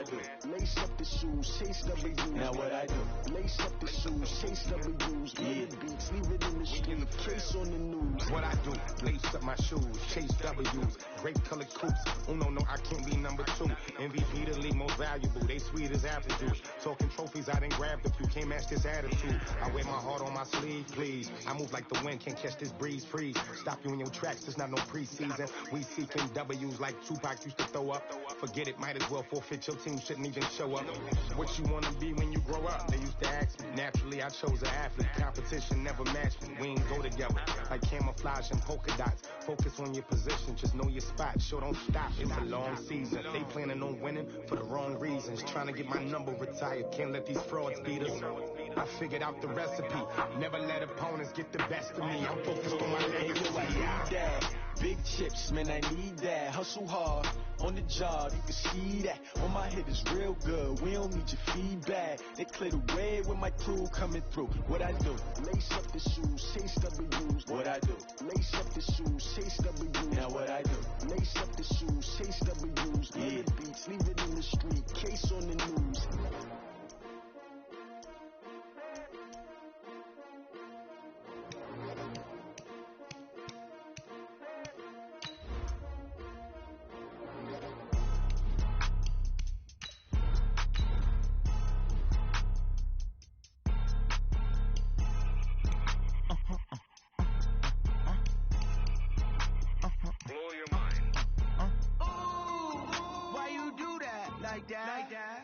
I do? Lace up the shoes, chase W's. Now what I do? Lace up the shoes, chase W's. Yeah. Beats, leave it in the street, case on the news. What I do? Lace up my shoes, chase W's. Grape colored coops. Oh no, I can't be number 2. MVP the league most valuable. They sweet as apple juice. Talking trophies, I done grabbed a few. Can't match this attitude. I wear my heart on my sleeve, please. I move like the wind, can't catch this breeze. Freeze. Stop you in your tracks. There's not no preseason. We seeking W's like Tupac used to throw up. Forget it, might as well forfeit. Your team shouldn't even show up. What you wanna be when you grow up? They used to ask me. Naturally, I chose an athlete. Competition never matched me. We ain't go together like camouflage and polka dots. Focus on your position, just know your spot. Sure, don't stop. It's a long season. They planning on winning for the wrong reasons. Trying to get my number retired. Can't let these frauds beat us. I figured out the recipe. Never let opponents get the best of me. I'm focused on my legacy. Big chips, man, I need that. Hustle hard on the job, you can see that. On my head is real good, we don't need your feedback. They clear the way with my crew coming through. What I do? Lace up the shoes, chase W's. What I do? Lace up the shoes, chase W's. Now what I do? Lace up the shoes, chase W's. Yeah. Beats, leave it in the street, case on the news.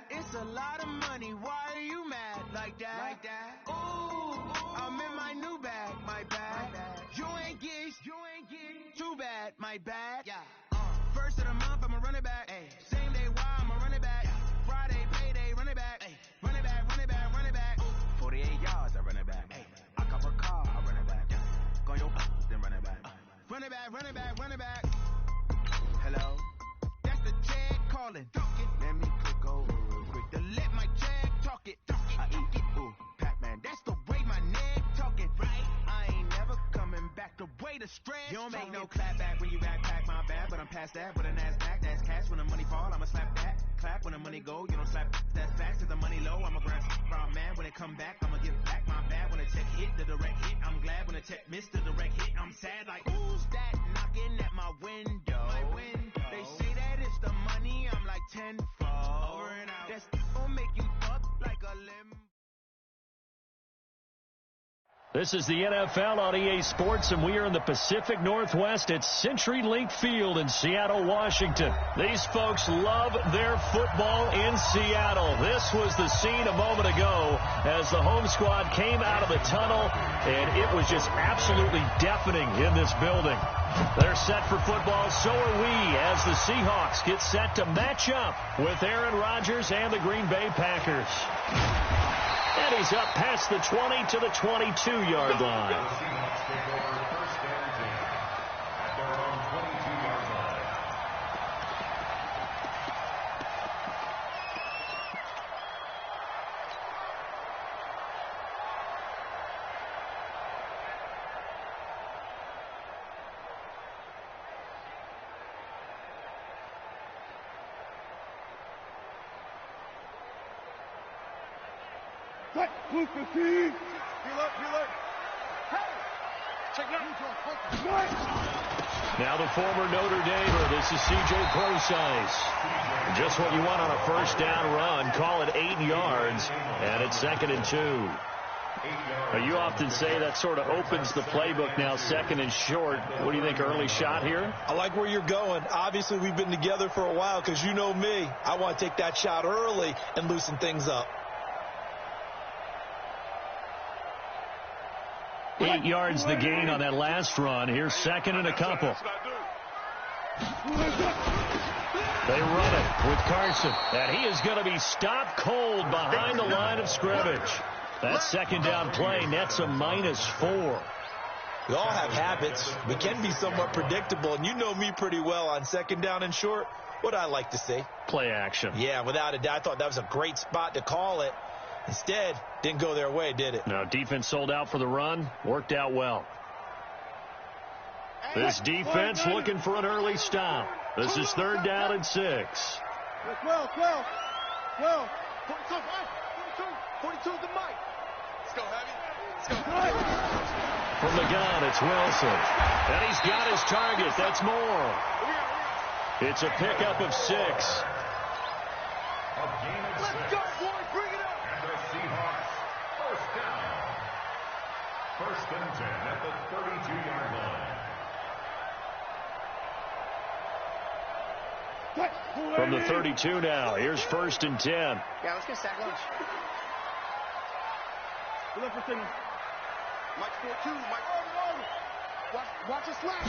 It's a lot of money, why are you mad like that? Ooh, I'm in my new bag, my bad. You ain't geeks, too bad, my bad. First of the month, I'ma run it back. Same day, why I'ma run it back. Friday, payday, run it back. Run it back, run it back, run it back. 48 yards, I run it back. I cop a car, I run it back. Go your then run it back. Run it back, run it back, run it back. Hello? That's the check calling. Let me click over real quick to let my check talk it. I eat it, ooh, Pac-Man. That's the way my neck talking, right? I ain't never coming back. The way the stretch. You don't make no clap back when you backpack, my bad. But I'm past that with a NASDAQ. That's cash when the money fall. I'ma slap that. Clap when the money go. You don't slap that fast. Cause the money low. I'ma grab from man. When it come back, I'ma give back my bad. When the check hit, the direct hit. I'm glad when the check missed the direct hit. I'm sad like, who's that knocking at my window? My window. They say that it's the money. I'm like tenfold. Over and out. That's gonna make you fuck like a limb. This is the NFL on EA Sports, and we are in the Pacific Northwest at CenturyLink Field in Seattle, Washington. These folks love their football in Seattle. This was the scene a moment ago as the home squad came out of the tunnel, and it was just absolutely deafening in this building. They're set for football, so are we, as the Seahawks get set to match up with Aaron Rodgers and the Green Bay Packers. And he's up past the 20 to the 22-yard line. Now the former Notre Damer, this is C.J. Prosise. Just what you want on a first down run. Call it 8 yards, and it's 2nd and 2. Now, you often say that sort of opens the playbook now, 2nd and short. What do you think, early shot here? I like where you're going. Obviously, we've been together for a while because you know me. I want to take that shot early and loosen things up. 8 yards the gain on that last run. Here's 2nd and a couple. They run it with Carson, and he is going to be stopped cold behind the line of scrimmage. That 2nd down play nets a -4. We all have habits. We can be somewhat predictable, and you know me pretty well on 2nd down and short. What I like to see. Play action. Yeah, without a doubt. I thought that was a great spot to call it. Instead, didn't go their way, did it? No, defense sold out for the run. Worked out well. This defense looking for an early stop. This is 3rd down and 6. 12. 42 is the mic. Let's go, Heavy. Let's go. From the gun, it's Wilson. And he's got his target. That's more. It's a pickup of 6. Let's go, boys. Bring it up. And the Seahawks, first down. First and 10 at the 32-yard line. From the 32 now, here's first and 10. Yeah, let's get sack lunch. Look for signal. Mike 4-2. Mike. Watch the slash.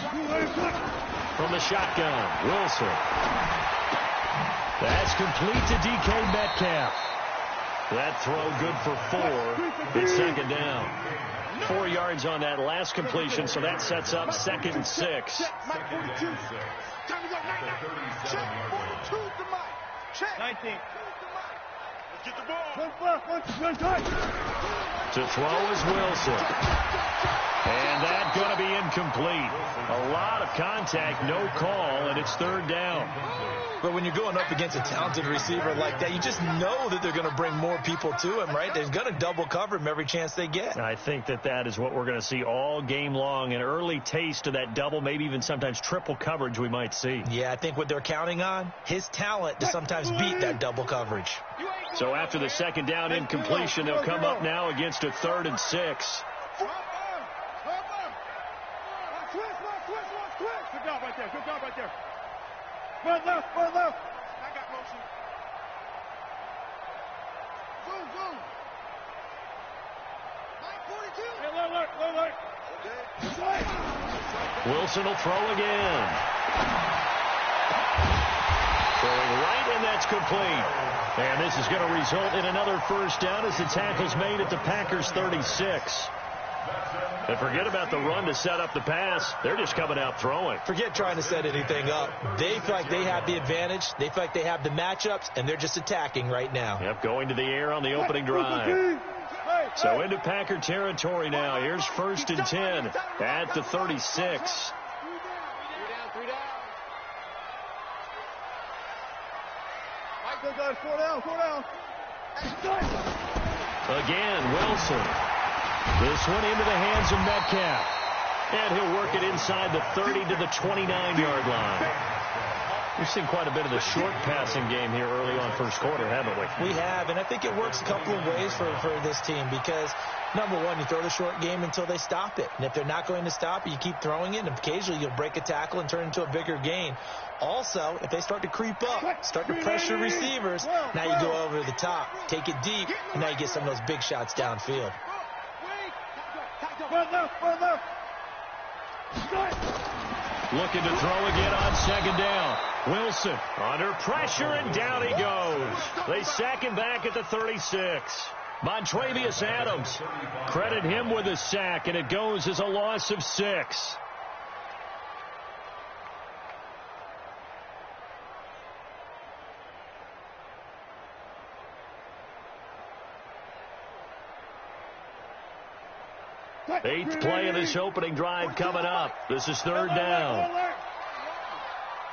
From the shotgun, Wilson. That's complete to DK Metcalf. That throw good for 4. It's second down. 4 yards on that last completion, so that sets up second and 6. Mike 42. Time to go. Check. 42's the mic. Check. 19. Let's get the ball. To throw is Wilson. And that's going to be incomplete. A lot of contact, no call, and it's third down. But when you're going up against a talented receiver like that, you just know that they're going to bring more people to him, right? They're going to double cover him every chance they get. I think that is what we're going to see all game long. An early taste of that double, maybe even sometimes triple coverage we might see. Yeah, I think what they're counting on, his talent to sometimes beat that double coverage. So after the second down incompletion, they'll come up now against a 3rd and 6. Good job right there. Good job right there. One left. I got motion. Zoom. 942. Alert. Wilson will throw again. Throwing right, and that's complete. And this is going to result in another first down as the tackle's made at the Packers' 36. And forget about the run to set up the pass. They're just coming out throwing. Forget trying to set anything up. They feel like they have the advantage. They feel like they have the matchups, and they're just attacking right now. Yep, going to the air on the opening drive. So into Packer territory now. Here's first and 10 at the 36. 3 down. Mike, go guys. 4 down. Again, Wilson. This one into the hands of Metcalf. And he'll work it inside the 30 to the 29-yard line. We've seen quite a bit of the short passing game here early on first quarter, haven't we? We have, and I think it works a couple of ways for this team because, number one, you throw the short game until they stop it. And if they're not going to stop it, you keep throwing it, and occasionally you'll break a tackle and turn it into a bigger gain. Also, if they start to creep up, start to pressure receivers, now you go over the top, take it deep, and now you get some of those big shots downfield. Looking to throw again on second down. Wilson under pressure, and down he goes. They sack him back at the 36. Montravius Adams, credit him with a sack, and it goes as a loss of 6. Eighth play of this opening drive coming up. This is third down.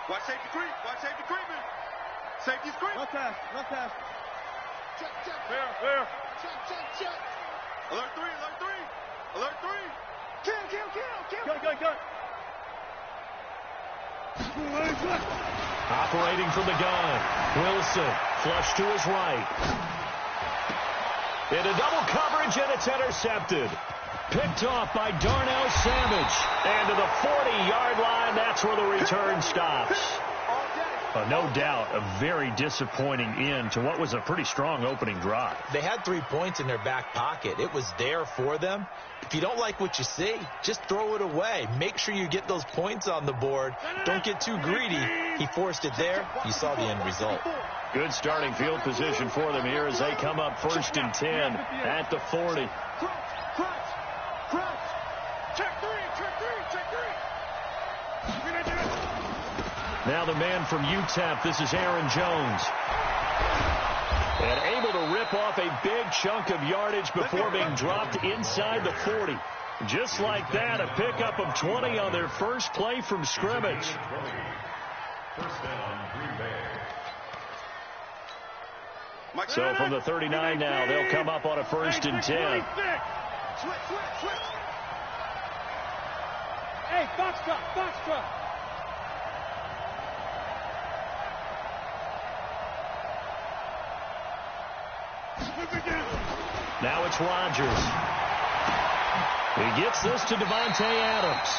Watch safety creep. Man. Safety's creep. Left pass. Check. Fair. Check. Alert 3. Kill. Operating from the gun. Wilson, flush to his right. Into double coverage, and it's intercepted. Picked off by Darnell Savage. And to the 40-yard line, that's where the return stops. No doubt, a very disappointing end to what was a pretty strong opening drive. They had 3 points in their back pocket. It was there for them. If you don't like what you see, just throw it away. Make sure you get those points on the board. Don't get too greedy. He forced it there. You saw the end result. Good starting field position for them here as they come up first and 10 at the 40. Check three. Now the man from UTEP, this is Aaron Jones. And able to rip off a big chunk of yardage before being dropped inside the 40. Just like that, a pickup of 20 on their first play from scrimmage. First down, Green Bay. So from the 39 now, they'll come up on a 1st and 10. Switch. Hey, box truck. Now it's Rodgers. He gets this to Davante Adams.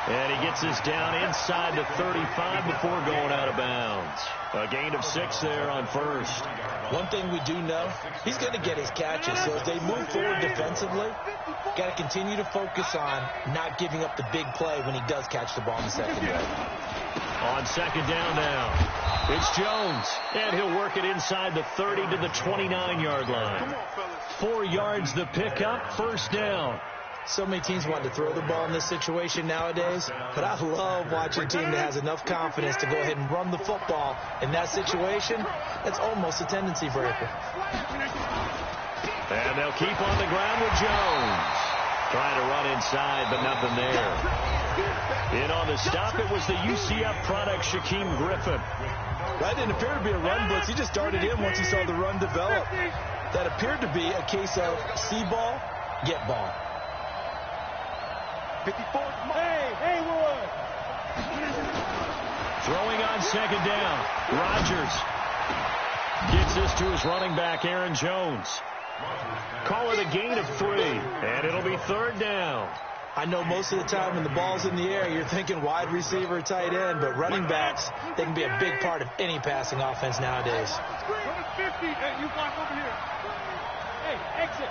And he gets this down inside the 35 before going out of bounds. A gain of 6 there on 1st. One thing we do know, he's going to get his catches. So as they move forward defensively, got to continue to focus on not giving up the big play when he does catch the ball in the secondary. On 2nd down now, it's Jones. And he'll work it inside the 30 to the 29-yard line. 4 yards the pickup, 1st down. So many teams want to throw the ball in this situation nowadays, but I love watching a team that has enough confidence to go ahead and run the football. In that situation, that's almost a tendency breaker. And they'll keep on the ground with Jones. Trying to run inside, but nothing there. In on the stop, it was the UCF product, Shaquem Griffin. That didn't appear to be a run blitz. He just darted in once he saw the run develop. That appeared to be a case of see ball, get ball. 54. Hey, Wood. Throwing on 2nd down. Rodgers gets this to his running back, Aaron Jones. Call it a gain of 3, and it'll be 3rd down. I know most of the time when the ball's in the air, you're thinking wide receiver, tight end, but running backs, they can be a big part of any passing offense nowadays. 50. Hey, you block over here. Hey, exit.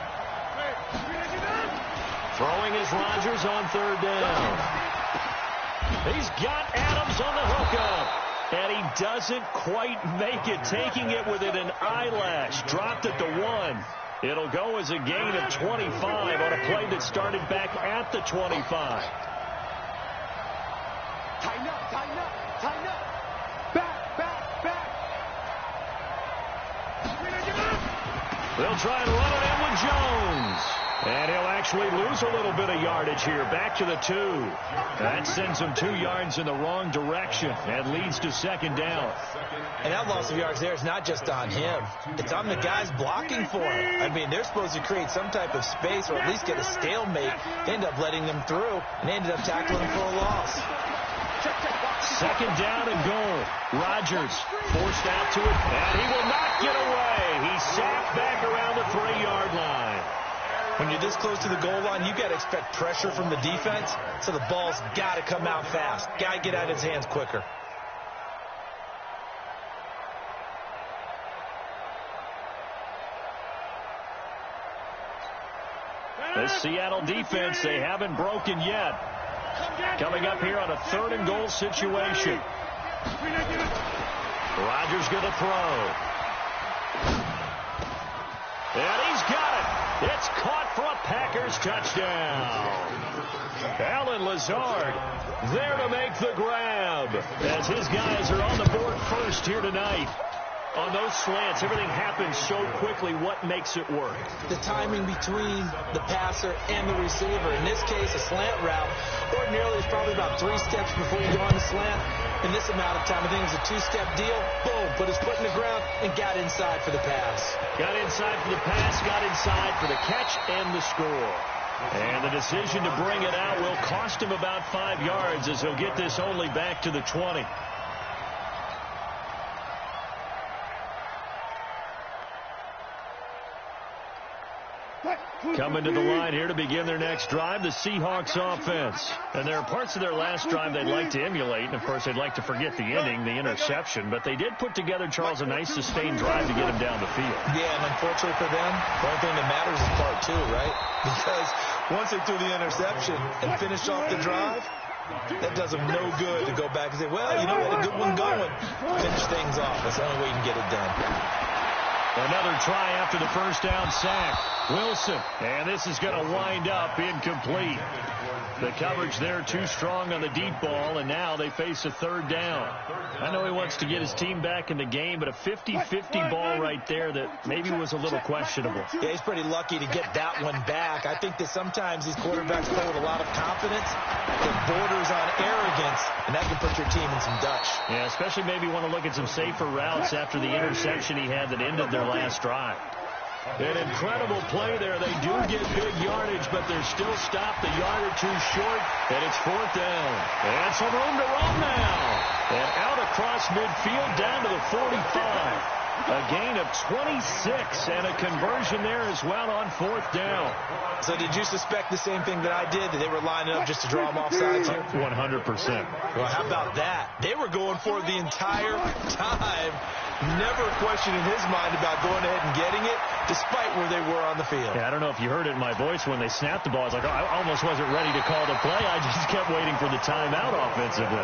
Throwing is Rodgers on 3rd down. He's got Adams on the hookup. And he doesn't quite make it, taking it within an eyelash. Dropped at the 1. It'll go as a gain of 25 on a play that started back at the 25. Tighten up. Back. They'll try and run it in with Jones. And he'll actually lose a little bit of yardage here. Back to the 2. That sends him 2 yards in the wrong direction and leads to 2nd down. And that loss of yards there is not just on him. It's on the guys blocking for him. I mean, they're supposed to create some type of space or at least get a stalemate. They end up letting them through and ended up tackling him for a loss. 2nd down and goal. Rodgers forced out to it, and he will not get away. He's sacked back around the 3-yard line. When you're this close to the goal line, you got to expect pressure from the defense, so the ball's got to come out fast. Got to get out of his hands quicker. This Seattle defense, they haven't broken yet. Coming up here on a 3rd and goal situation. Rodgers going to throw. And he's got it. It's caught for a Packers touchdown. Allen Lazard there to make the grab as his guys are on the board first here tonight. On those slants, everything happens so quickly. What makes it work? The timing between the passer and the receiver. In this case, a slant route ordinarily is probably about 3 steps before you go on the slant. In this amount of time, I think it was a 2-step deal. Boom, put his foot in the ground and got inside for the pass. Got inside for the pass, got inside for the catch and the score. And the decision to bring it out will cost him about 5 yards as he'll get this only back to the 20. Coming to the line here to begin their next drive, the Seahawks offense. And there are parts of their last drive they'd like to emulate. And, of course, they'd like to forget the ending, the interception. But they did put together, Charles, a nice sustained drive to get him down the field. Yeah, and unfortunately for them, the only thing that matters is part 2, right? Because once they threw the interception and finished off the drive, that does them no good to go back and say, well, you know, we had a good one going. Finish things off. That's the only way you can get it done. Another try after the first down sack. Wilson, and this is going to wind up incomplete. The coverage there too strong on the deep ball, and now they face a third down. I know he wants to get his team back in the game, but a 50-50 ball right there that maybe was a little questionable. Yeah, he's pretty lucky to get that one back. I think that sometimes these quarterbacks play with a lot of confidence that borders on arrogance, and that can put your team in some dutch. Yeah, especially maybe want to look at some safer routes after the interception he had that ended their last drive. An incredible play there. They do get big yardage, but they're still stopped a yard or two short, and it's fourth down. And some room to roam now. And out across midfield down to the 45. A gain of 26 and a conversion there as well on fourth down. So did you suspect the same thing that I did, that they were lining up just to draw them off sides here? 100%. Well, how about that? They were going for it the entire time, never questioning his mind about going ahead and getting it, despite where they were on the field. Yeah, I don't know if you heard it in my voice when they snapped the ball. I was like, I almost wasn't ready to call the play. I just kept waiting for the timeout offensively.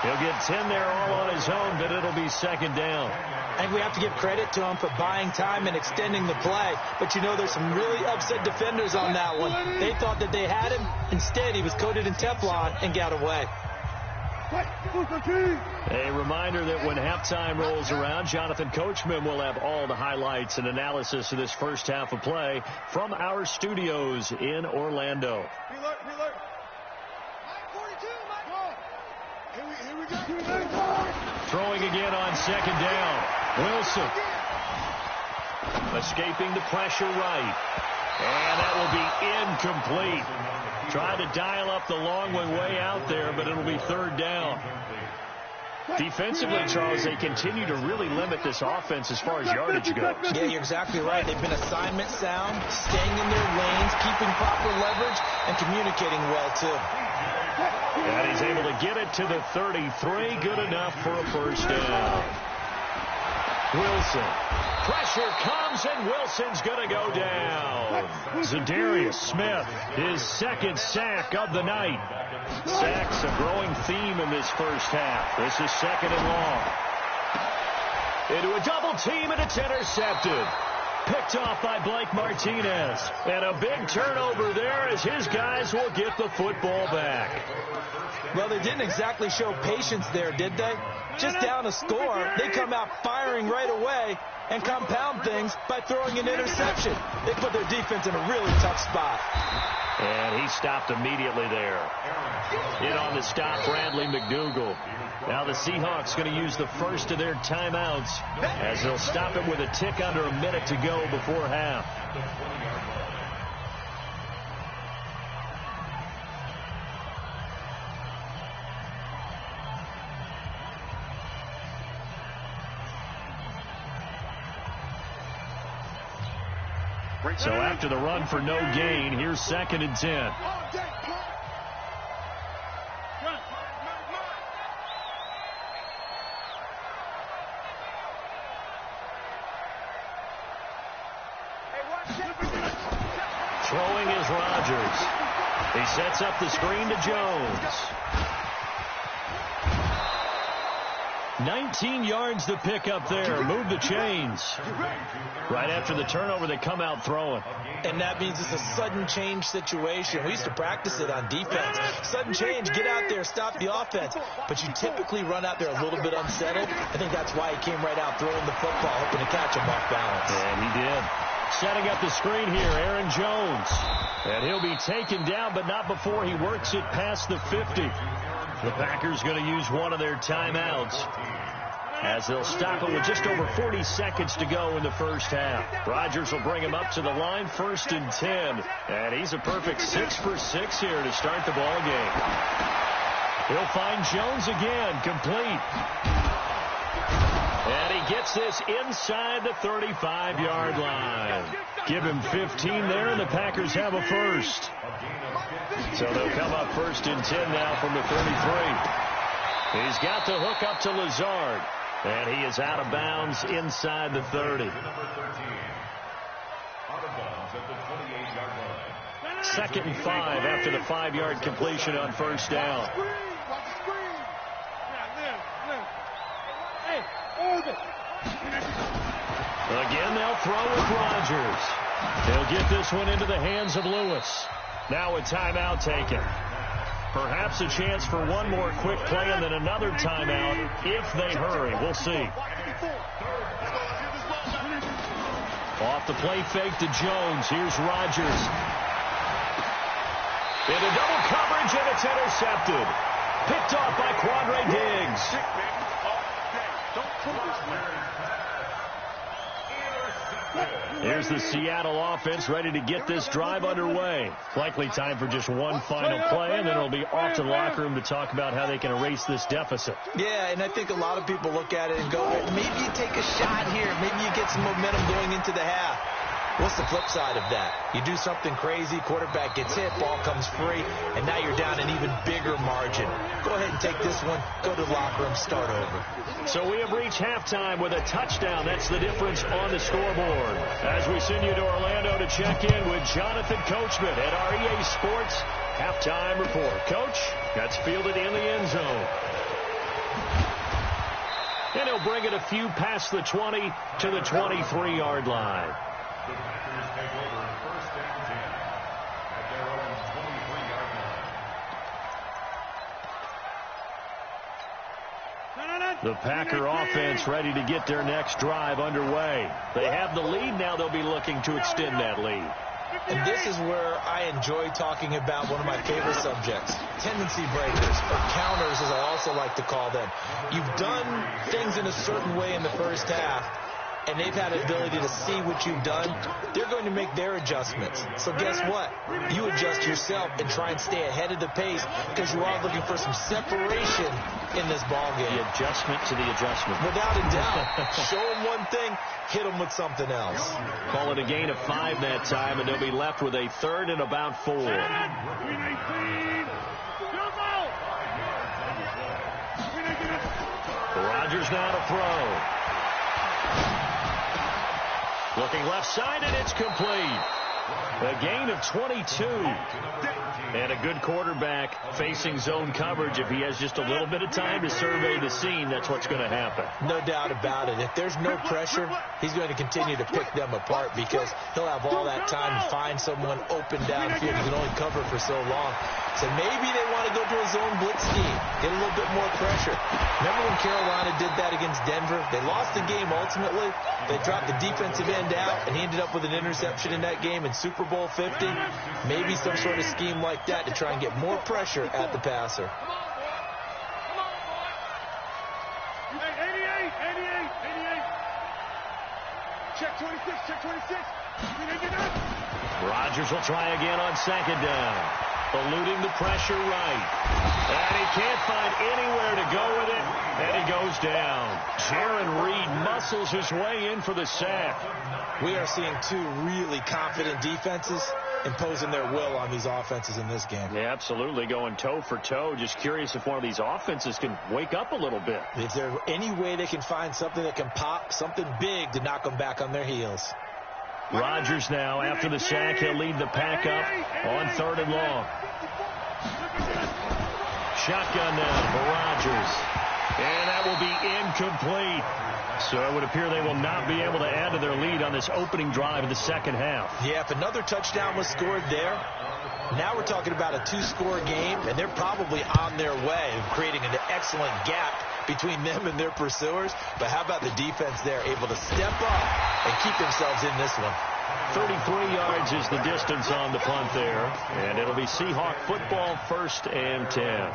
He'll get 10 there all on his own, but it'll be second down. I think we have to give credit to him for buying time and extending the play. But, you know, there's some really upset defenders on that one. They thought that they had him. Instead, he was coated in Teflon and got away. A reminder that when halftime rolls around, Jonathan Coachman will have all the highlights and analysis of this first half of play from our studios in Orlando. Throwing again on second down. Wilson escaping the pressure right. And that will be incomplete. Try to dial up the long one way out there, but it'll be third down. Defensively, Charles, they continue to really limit this offense as far as yardage goes. Yeah, you're exactly right. They've been assignment sound, staying in their lanes, keeping proper leverage, and communicating well, too. And he's able to get it to the 33. Good enough for a first down. Wilson. Pressure comes, and Wilson's going to go down. Zadarius Smith, his second sack of the night. Sacks a growing theme in this first half. This is second and long. Into a double team, and it's intercepted. Picked off by Blake Martinez. And a big turnover there as his guys will get the football back. Well, they didn't exactly show patience there, did they? Just down a score, they come out firing right away and compound things by throwing an interception. They put their defense in a really tough spot. And he stopped immediately there. In on the stop, Bradley McDougald. Now the Seahawks going to use the first of their timeouts as they'll stop it with a tick under a minute to go before half. So after the run for no gain, here's second and 10. Throwing is Rodgers. He sets up the screen to Jones. 19 yards to pick up there. Move the chains. Right after the turnover, they come out throwing. And that means it's a sudden change situation. We used to practice it on defense. Sudden change, get out there, stop the offense. But you typically run out there a little bit unsettled. I think that's why he came right out throwing the football, hoping to catch him off balance. And he did. Setting up the screen here, Aaron Jones. And he'll be taken down, but not before he works it past the 50. The Packers going to use one of their timeouts as they'll stop it with just over 40 seconds to go in the first half. Rodgers will bring him up to the line, first and 10. And he's a perfect 6 for 6 here to start the ball game. He'll find Jones again, complete. And he gets this inside the 35-yard line. Give him 15 there, and the Packers have a first. So they'll come up first and 10 now from the 33. He's got the hook up to Lazard. And he is out of bounds inside the 30. Second and 5 after the 5-yard completion on first down. Again, they'll throw with Rodgers. They'll get this one into the hands of Lewis. Now a timeout taken. Perhaps a chance for one more quick play and then another timeout if they hurry. We'll see. Off the play fake to Jones. Here's Rodgers. Into double coverage, and it's intercepted. Picked off by Quandre Diggs. Here's the Seattle offense ready to get this drive underway. Likely time for just one final play, and then it'll be off to the locker room to talk about how they can erase this deficit. Yeah, and I think a lot of people look at it and go, maybe you take a shot here. Maybe you get some momentum going into the half. What's the flip side of that? You do something crazy, quarterback gets hit, ball comes free, and now you're down an even bigger margin. Go ahead and take this one, go to the locker room, start over. So we have reached halftime with a touchdown. That's the difference on the scoreboard. As we send you to Orlando to check in with Jonathan Coachman at our EA Sports Halftime Report. Coach, that's fielded in the end zone. And he'll bring it a few past the 20 to the 23-yard line. The Packers take over first and 10 at their own 23-yard line. The Packer offense ready to get their next drive underway. They have the lead. Now they'll be looking to extend that lead. And this is where I enjoy talking about one of my favorite subjects, tendency breakers, or counters as I also like to call them. You've done things in a certain way in the first half, and they've had the ability to see what you've done. They're going to make their adjustments. So guess what? You adjust yourself and try and stay ahead of the pace because you are looking for some separation in this ball game. The adjustment to the adjustment. Without a doubt. Show them one thing, hit them with something else. Call it a gain of 5 that time, and they'll be left with a third and about 4. Rodgers now to throw. Looking left side, and it's complete. A gain of 22. And a good quarterback facing zone coverage. If he has just a little bit of time to survey the scene, that's what's going to happen. No doubt about it. If there's no pressure, he's going to continue to pick them apart because he'll have all that time to find someone open downfield. He can only cover for so long. So maybe they want to go to a zone blitz scheme, get a little bit more pressure. Remember when Carolina did that against Denver? They lost the game ultimately. They dropped the defensive end out, and he ended up with an interception in that game in Super Bowl 50. Maybe some sort of scheme like that to try and get more pressure at the passer. 88. Check 26, check 26. Rodgers will try again on second down. Eluding the pressure right. And he can't find anywhere to go with it. And he goes down. Jaron Reed muscles his way in for the sack. We are seeing two really confident defenses imposing their will on these offenses in this game. Yeah, absolutely, going toe for toe. Just curious if one of these offenses can wake up a little bit. If there's any way they can find something that can pop, something big to knock them back on their heels. Rodgers now, after the sack, he'll lead the pack up on 3rd and long. Shotgun now for Rodgers. And that will be incomplete. So it would appear they will not be able to add to their lead on this opening drive of the second half. Yeah, if another touchdown was scored there, now we're talking about a 2-score game, and they're probably on their way of creating an excellent gap between them and their pursuers. But how about the defense there, able to step up and keep themselves in this one? 33 yards is the distance on the punt there, and it'll be Seahawk football, 1st and 10.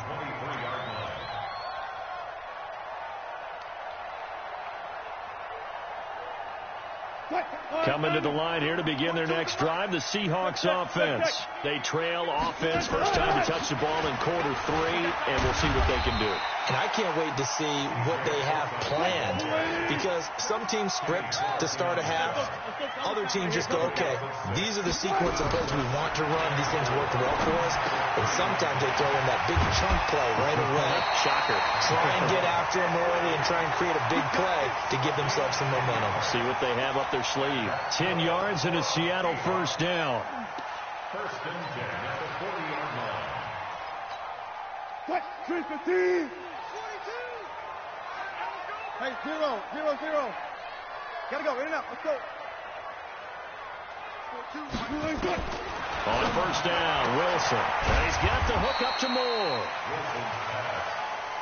Coming to the line here to begin their next drive, the Seahawks offense. They trail offense, first time to touch the ball in quarter 3, and we'll see what they can do. And I can't wait to see what they have planned, because some teams script to start a half. Other teams just go, okay, these are the sequence of plays we want to run. These things work well for us. And sometimes they throw in that big chunk play right away. Shocker. Try and get after them early and try and create a big play to give themselves some momentum. See what they have up their sleeve. 10 yards and a Seattle first down. 1st and 10 at the 40-yard line. What? 3-15. Hey, 0. Gotta go, in and out. Let's go. 4-2. On first down, Wilson. And he's got the hook up to Moore.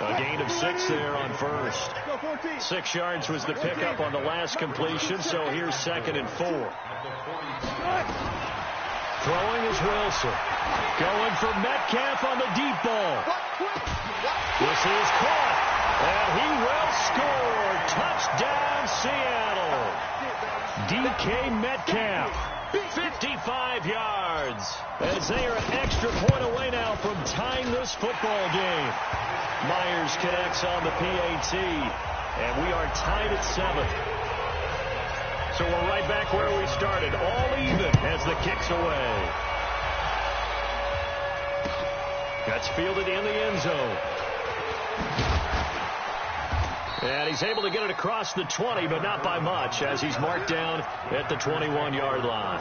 A gain of 6 there on first. 6 yards was the pickup on the last completion, so here's 2nd and 4. Throwing is Wilson. Going for Metcalf on the deep ball. This is caught. And he will score. Touchdown, Seattle. DK Metcalf. 55 yards. As they are an extra point away now from tying this football game. Myers connects on the PAT. And we are tied at 7. So we're right back where we started. All even as the kick's away. That's fielded in the end zone. And he's able to get it across the 20, but not by much, as he's marked down at the 21-yard line.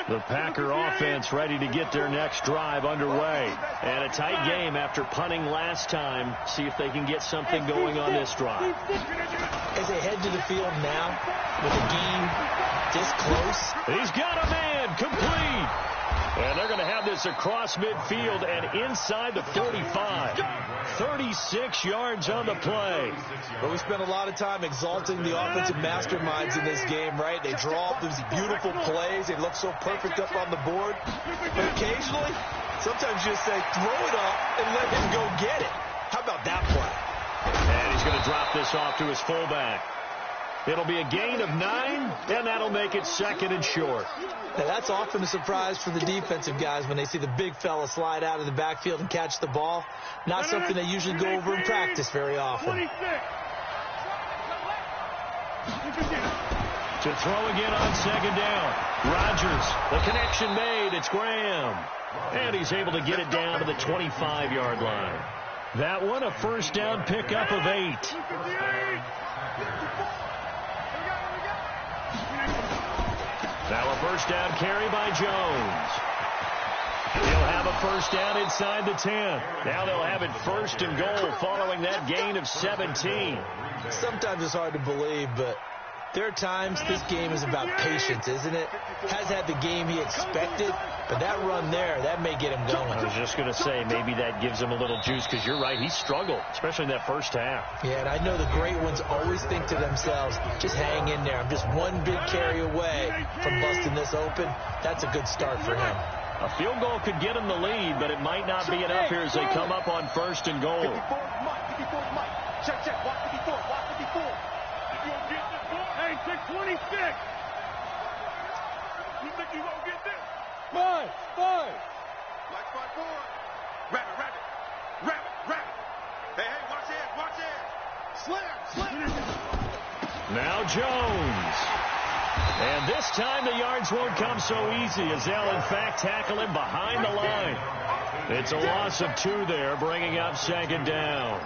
The Packer offense ready to get their next drive underway. And a tight game after punting last time. See if they can get something going on this drive. As they head to the field now, with the game this close. He's got a man, complete. And they're going to have this across midfield and inside the 45. 36 yards on the play. But we spent a lot of time exalting the offensive masterminds in this game, right? They draw up these beautiful plays. They look so perfect up on the board. But occasionally, sometimes you just say, throw it up and let him go get it. How about that play? And he's going to drop this off to his fullback. It'll be a gain of 9, and that'll make it 2nd and short. Now, that's often a surprise for the defensive guys when they see the big fella slide out of the backfield and catch the ball. Not something they usually go over in practice very often. To throw again on 2nd down. Rodgers, the connection made. It's Graham. And he's able to get it down to the 25-yard line. That one, a first down pickup of 8. Now a first down carry by Jones. He'll have a first down inside the 10. Now they'll have it 1st and goal following that gain of 17. Sometimes it's hard to believe, but there are times this game is about patience, isn't it? Has had the game he expected, but that run there, that may get him going. I was just going to say, maybe that gives him a little juice, because you're right, he struggled, especially in that first half. Yeah, and I know the great ones always think to themselves, just hang in there. I'm just one big carry away from busting this open. That's a good start for him. A field goal could get him the lead, but it might not be enough here as they come up on 1st and goal. Check, watch 54, watch 54. You gonna get this ball? Hey, 626. You think you gonna get this? 5. Like 5-4. Rabbit. Hey, watch it. Slam. Now Jones. And this time the yards won't come so easy as they'll in fact tackle him behind the line. It's a loss of 2 there, bringing up 2nd down.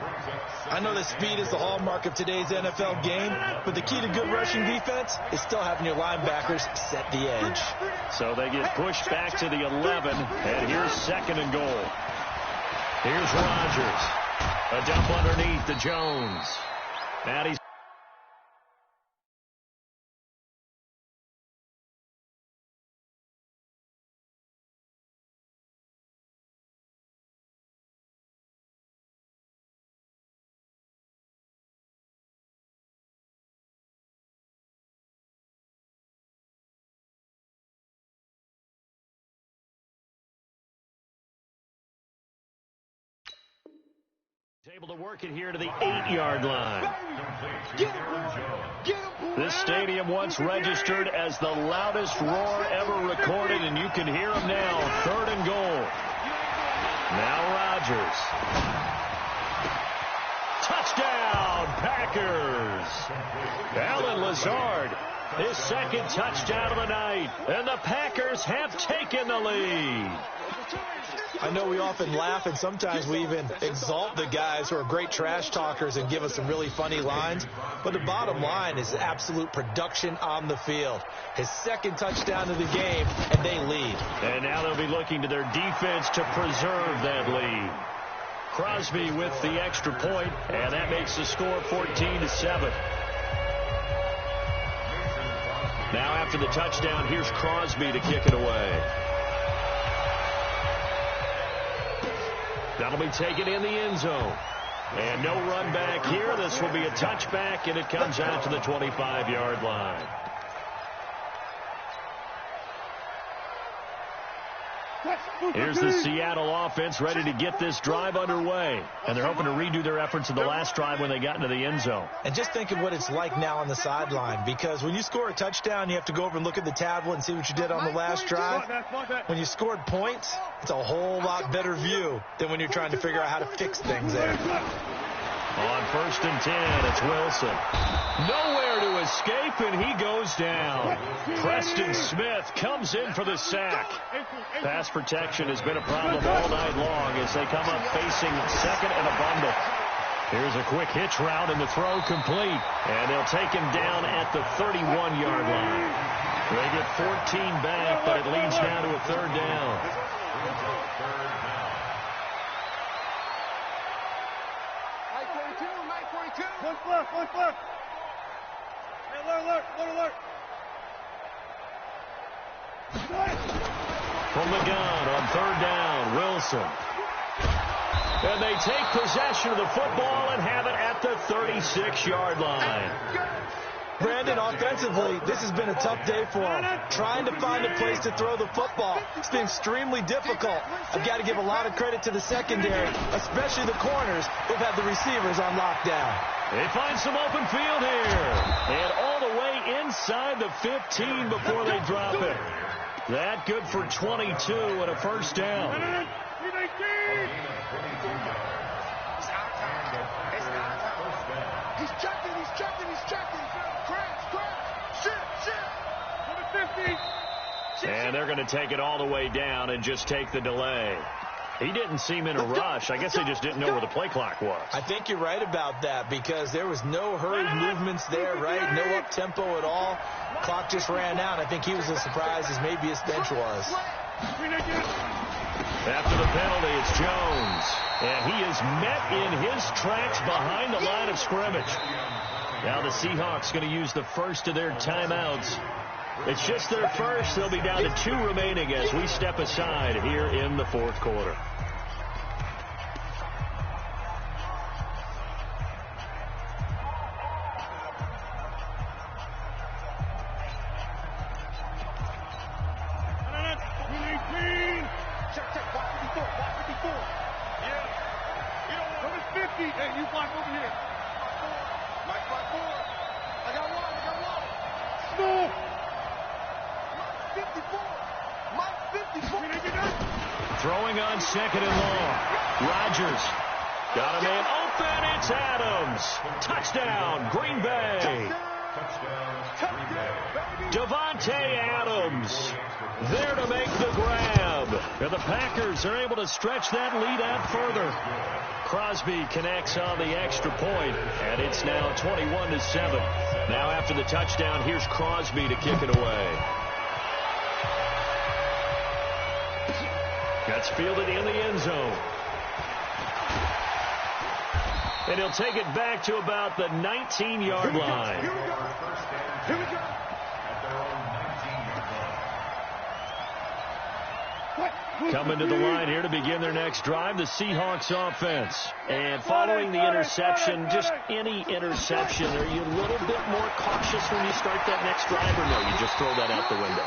I know that speed is the hallmark of today's NFL game, but the key to good rushing defense is still having your linebackers set the edge. So they get pushed back to the 11, and here's 2nd and goal. Here's Rodgers. A dump underneath to Jones. And he's able to work it here to the 8-yard line. This stadium once registered as the loudest roar ever recorded, and you can hear him now. 3rd and goal. Now Rodgers. Touchdown, Packers. Allen Lazard, his 2nd touchdown of the night, and the Packers have taken the lead. I know we often laugh, and sometimes we even exalt the guys who are great trash talkers and give us some really funny lines. But the bottom line is absolute production on the field. His 2nd touchdown of the game, and they lead. And now they'll be looking to their defense to preserve that lead. Crosby with the extra point, and that makes the score 14-7. Now after the touchdown, here's Crosby to kick it away. That'll be taken in the end zone. And no run back here. This will be a touchback, and it comes out to the 25-yard line. Here's the Seattle offense ready to get this drive underway. And they're hoping to redo their efforts in the last drive when they got into the end zone. And just think of what it's like now on the sideline, because when you score a touchdown, you have to go over and look at the tablet and see what you did on the last drive. When you scored points, it's a whole lot better view than when you're trying to figure out how to fix things there. On 1st and 10, it's Wilson. Nowhere to escape, and he goes down. Preston Smith comes in for the sack. Pass protection has been a problem all night long as they come up facing second and a bundle. Here's a quick hitch route, and the throw complete. And they'll take him down at the 31-yard line. They get 14 back, but it leads now to a 3rd down. One left. Alert. From the gun on 3rd down, Wilson. And they take possession of the football and have it at the 36-yard line. Brandon, offensively, this has been a tough day for him. Trying to find a place to throw the football. It's been extremely difficult. I've got to give a lot of credit to the secondary, especially the corners who've had the receivers on lockdown. They find some open field here. And all the way inside the 15 before they drop it. That good for 22 and a 1st down. He's checking. And they're going to take it all the way down and just take the delay. He didn't seem in a rush. I guess they just didn't know where the play clock was. I think you're right about that because there was no hurried movements there, right? No up-tempo at all. Clock just ran out. I think he was as surprised as maybe his bench was. After the penalty, it's Jones. And he is met in his tracks behind the line of scrimmage. Now the Seahawks going to use the first of their timeouts. It's just their first. They'll be down to 2 remaining as we step aside here in the 4th quarter. Throwing on 2nd and long. Rodgers got a man open. It's Adams. Touchdown, Green Bay. Davante Adams there to make the grab. And the Packers are able to stretch that lead out further. Crosby connects on the extra point, and it's now 21-7. Now after the touchdown, here's Crosby to kick it away. That's fielded in the end zone. And he'll take it back to about the 19-yard line. Here we go. Coming to the line here to begin their next drive, the Seahawks offense. And following the interception, just any interception, are you a little bit more cautious when you start that next drive, or no, you just throw that out the window?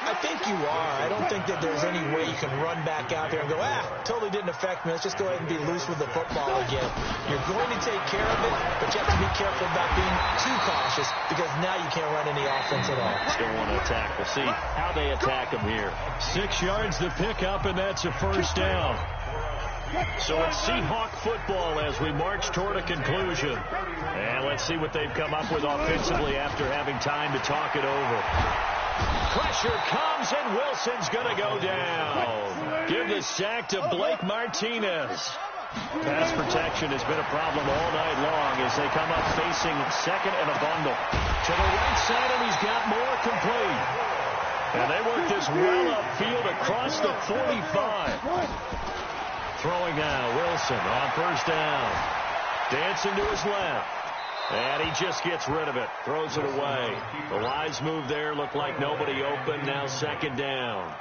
I think you are. I don't think that there's any way you can run back out there and go, totally didn't affect me. Let's just go ahead and be loose with the football again. You're going to take care of it, but you have to be careful about being too cautious because now you can't run any offense at all. Still want to attack. We'll see how they attack them here. 6 yards to pick up, and that's a 1st down. So it's Seahawk football as we march toward a conclusion. And let's see what they've come up with offensively after having time to talk it over. Pressure comes, and Wilson's going to go down. Give the sack to Blake Martinez. Pass protection has been a problem all night long as they come up facing second and a bundle. To the right side, and he's got more complete. And they work this well upfield across the 45. throwing now. Wilson on first down. Dancing to his left. And he just gets rid of it. Throws it away. The wise move there. Looked like nobody open. Now second down.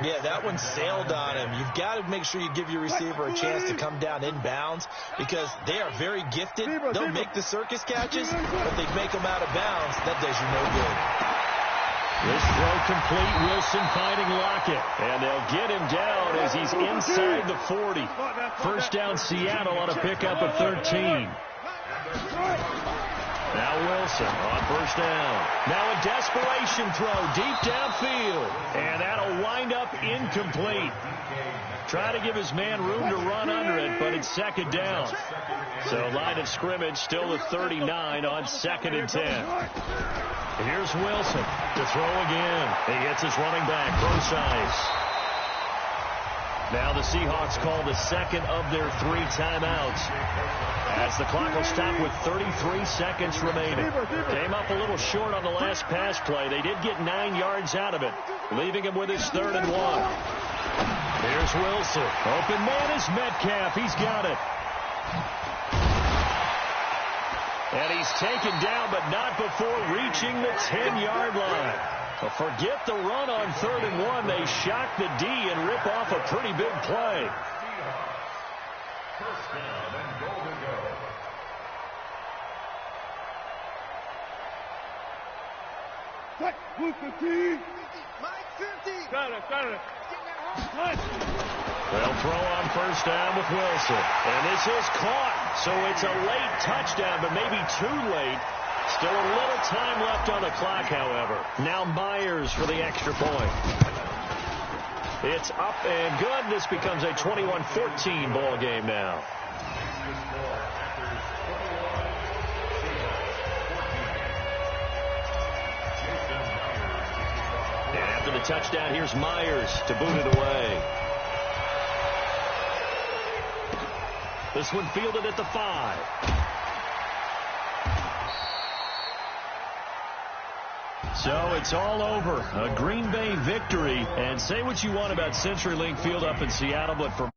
Yeah, that one sailed on him. You've got to make sure you give your receiver a chance to come down inbounds because they are very gifted. They'll make the circus catches, but they make them out of bounds. That does you no good. This throw complete. Wilson finding Lockett. And they'll get him down as he's inside the 40. First down Seattle on a pickup of 13. Now Wilson on first down. Now a desperation throw deep downfield. And that'll wind up incomplete. Try to give his man room to run under it, but it's second down. So line of scrimmage still the 39 on 2nd and 10. Here's Wilson to throw again. He gets his running back, Brosize. Now the Seahawks call the second of their 3 timeouts as the clock will stop with 33 seconds remaining. Came up a little short on the last pass play. They did get 9 yards out of it, leaving him with his 3rd and 1. Here's Wilson. Open man is Metcalf. He's got it. And he's taken down, but not before reaching the 10-yard line. Well, forget the run on 3rd and 1. They shock the D and rip off a pretty big play. First down and goal to go. They'll throw on first down with Wilson. And this is caught. So it's a late touchdown, but maybe too late. Still a little time left on the clock, however. Now Myers for the extra point. It's up and good. This becomes a 21-14 ball game now. And after the touchdown, here's Myers to boot it away. This one fielded at the 5. So it's all over. A Green Bay victory. And say what you want about CenturyLink Field up in Seattle, but for